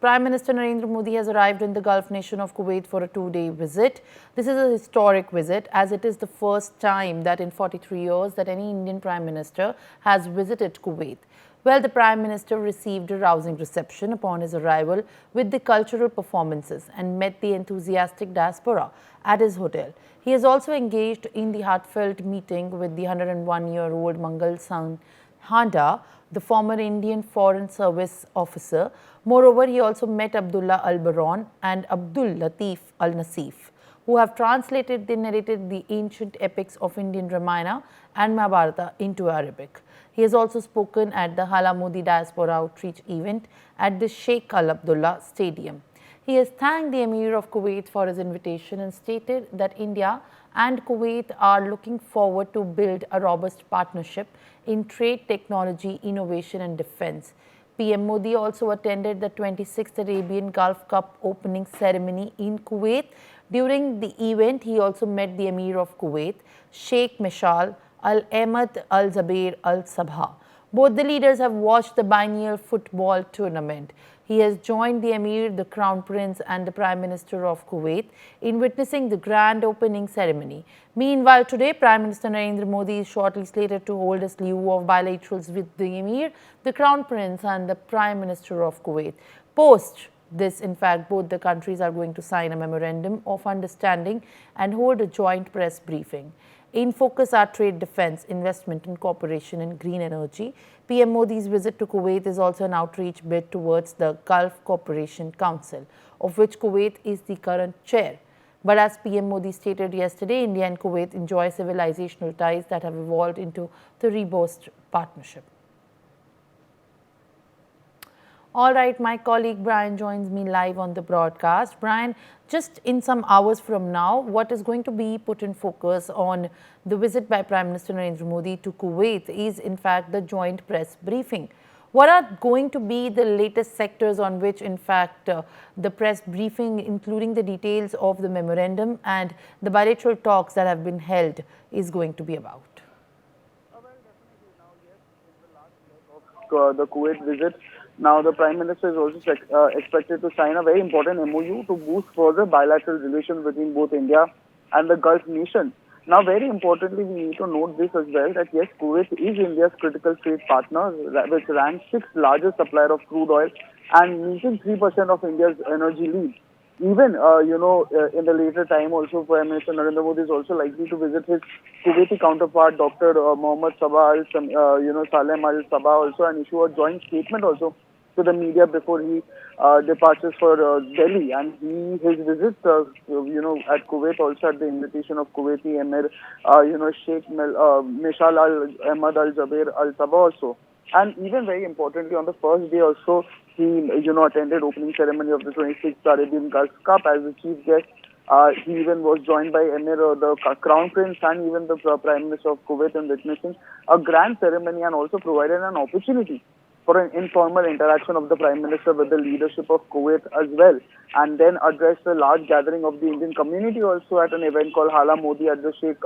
Prime Minister Narendra Modi has arrived in the Gulf nation of Kuwait for a two-day visit. This is a historic visit as it is the first time that in 43 years that any Indian Prime Minister has visited Kuwait. Well, the Prime Minister received a rousing reception upon his arrival with the cultural performances and met the enthusiastic diaspora at his hotel. He has also engaged in the heartfelt meeting with the 101-year-old Mangal Singh Handa, the former Indian Foreign Service officer. Moreover, he also met Abdullah Al-Baron and Abdul Latif Al-Nasif, who have narrated the ancient epics of Indian Ramayana and Mahabharata into Arabic. He has also spoken at the Hala Modi Diaspora Outreach event at the Sheikh Al Abdullah Stadium. He has thanked the Emir of Kuwait for his invitation and stated that India and Kuwait are looking forward to build a robust partnership in trade, technology, innovation and defense. PM Modi also attended the 26th Arabian Gulf Cup opening ceremony in Kuwait. During the event, he also met the Emir of Kuwait, Sheikh Mishal Al-Ahmad Al-Jaber Al-Sabah. Both the leaders have watched the biennial football tournament. He has joined the Emir, the Crown Prince and the Prime Minister of Kuwait in witnessing the grand opening ceremony. Meanwhile, today, Prime Minister Narendra Modi is shortly slated to hold a slew of bilaterals with the Emir, the Crown Prince and the Prime Minister of Kuwait. Post this, in fact, both the countries are going to sign a memorandum of understanding and hold a joint press briefing. In focus are trade, defense, investment and cooperation in green energy. PM Modi's visit to Kuwait is also an outreach bid towards the Gulf Cooperation Council, of which Kuwait is the current chair. But as PM Modi stated yesterday, India and Kuwait enjoy civilizational ties that have evolved into the robust partnership. All right, my colleague Brian joins me live on the broadcast. Brian, just in some hours from now, what is going to be put in focus on the visit by Prime Minister Narendra Modi to Kuwait is in fact the joint press briefing. What are going to be the latest sectors on which in fact the press briefing, including the details of the memorandum and the bilateral talks that have been held, is going to be about? Well, definitely now, yes, in the last leg of the Kuwait visit, now the Prime Minister is also expected to sign a very important MOU to boost further bilateral relations between both India and the Gulf nation. Now, very importantly, we need to note this as well that yes, Kuwait is India's critical trade partner, which ranks 6th largest supplier of crude oil and meeting 3% of India's energy needs. Even, in the later time also, Prime Minister Narendra Modi is also likely to visit his Kuwaiti counterpart, Dr. Mohammad Sabah Salem Al-Sabah also, and issue a joint statement also to the media before he departures for Delhi. And his visit, at Kuwait also at the invitation of Kuwaiti Emir, Sheikh Mishal Al-Ahmad Al-Jaber Al-Sabah also. And even very importantly, on the first day also, he, attended opening ceremony of the 26th Arabian Gulf Cup as the chief guest. He even was joined by Emir, the Crown Prince and even the Prime Minister of Kuwait in witnessing a grand ceremony and also provided an opportunity for an informal interaction of the Prime Minister with the leadership of Kuwait as well, and then addressed a large gathering of the Indian community also at an event called Hala Modi at the Sheikh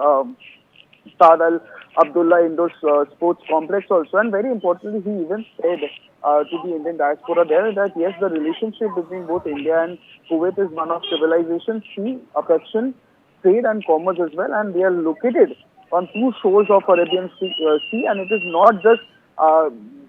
Saad Al Abdullah Indoor Sports Complex also. And very importantly, he even said to the Indian diaspora there that yes, the relationship between both India and Kuwait is one of civilization, sea, affection, trade and commerce as well, and they are located on two shores of Arabian Sea, and it is not just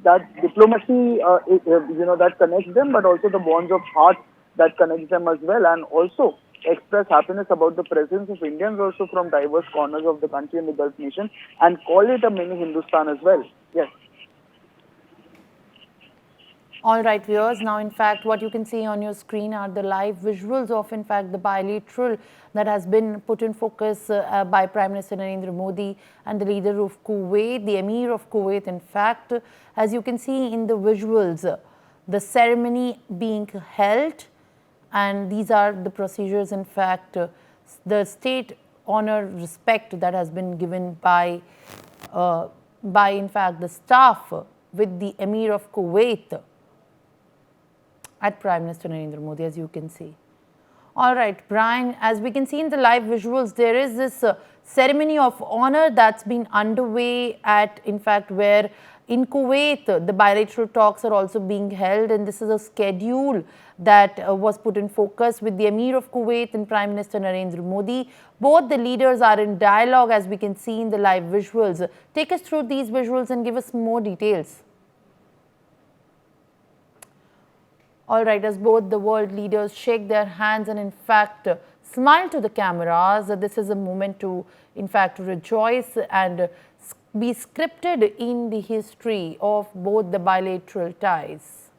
that diplomacy that connects them, but also the bonds of heart that connects them as well, and also express happiness about the presence of Indians also from diverse corners of the country and the Gulf nation, and call it a mini Hindustan as well. Yes. All right, viewers. Now, in fact, what you can see on your screen are the live visuals of, in fact, the bilateral that has been put in focus by Prime Minister Narendra Modi and the leader of Kuwait, the Emir of Kuwait. In fact, as you can see in the visuals, the ceremony being held, and these are the procedures, in fact, the state honor respect that has been given by in fact, the staff with the Emir of Kuwait at Prime Minister Narendra Modi, as you can see. All right, Brian, as we can see in the live visuals, there is this ceremony of honor that's been underway at, in fact, where in Kuwait, the bilateral talks are also being held, and this is a schedule that was put in focus with the Emir of Kuwait and Prime Minister Narendra Modi. Both the leaders are in dialogue, as we can see in the live visuals. Take us through these visuals and give us more details. All right, as both the world leaders shake their hands and in fact smile to the cameras, this is a moment to in fact rejoice and be scripted in the history of both the bilateral ties.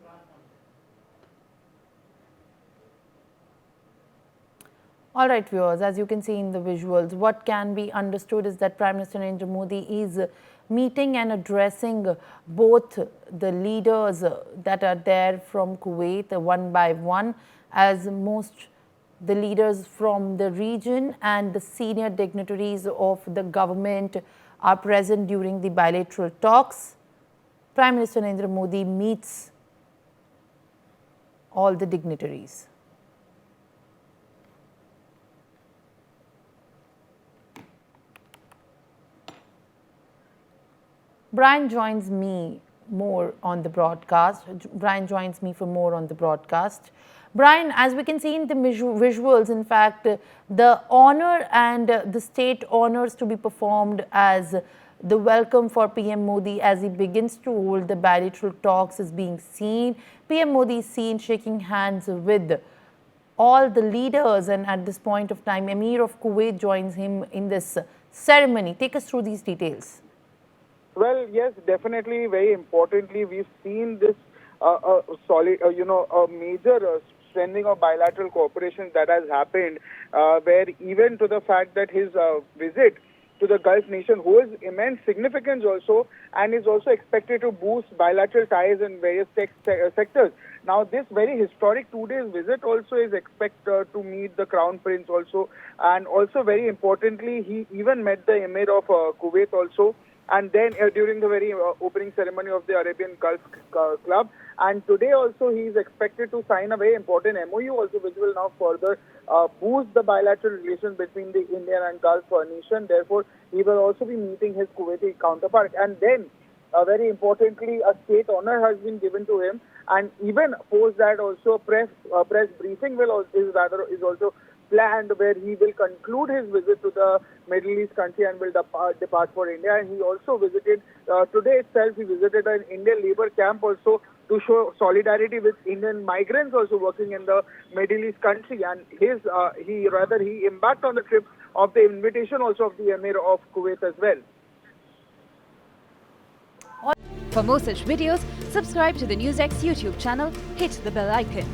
All right, viewers, as you can see in the visuals, what can be understood is that Prime Minister Narendra Modi is meeting and addressing both the leaders that are there from Kuwait one by one, as most the leaders from the region and the senior dignitaries of the government are present during the bilateral talks. Prime Minister Narendra Modi meets all the dignitaries. Brian joins me more on the broadcast. Brian joins me for more on the broadcast. Brian, as we can see in the visuals, in fact, the honor and the state honors to be performed as the welcome for PM Modi as he begins to hold the bilateral talks is being seen. PM Modi is seen shaking hands with all the leaders, and at this point of time, Emir of Kuwait joins him in this ceremony. Take us through these details. Well, yes, definitely. Very importantly, we've seen this solid, a major strengthening of bilateral cooperation that has happened, where even to the fact that his visit to the Gulf nation holds immense significance also, and is also expected to boost bilateral ties in various sectors. Now, this very historic 2 days visit also is expected to meet the Crown Prince also, and also very importantly, he even met the Emir of Kuwait also. And then during the very opening ceremony of the Arabian Gulf Club. And today also he is expected to sign a very important MOU also, which will now further boost the bilateral relations between the Indian and Gulf nation. Therefore, he will also be meeting his Kuwaiti counterpart. And then, very importantly, a state honor has been given to him. And even post that also, press briefing is also planned, where he will conclude his visit to the Middle East country and will depart for India. And he also visited, today itself, he visited an Indian labor camp also to show solidarity with Indian migrants also working in the Middle East country. And he embarked on the trip of the invitation also of the Emir of Kuwait as well. For more such videos, subscribe to the NewsX YouTube channel, hit the bell icon.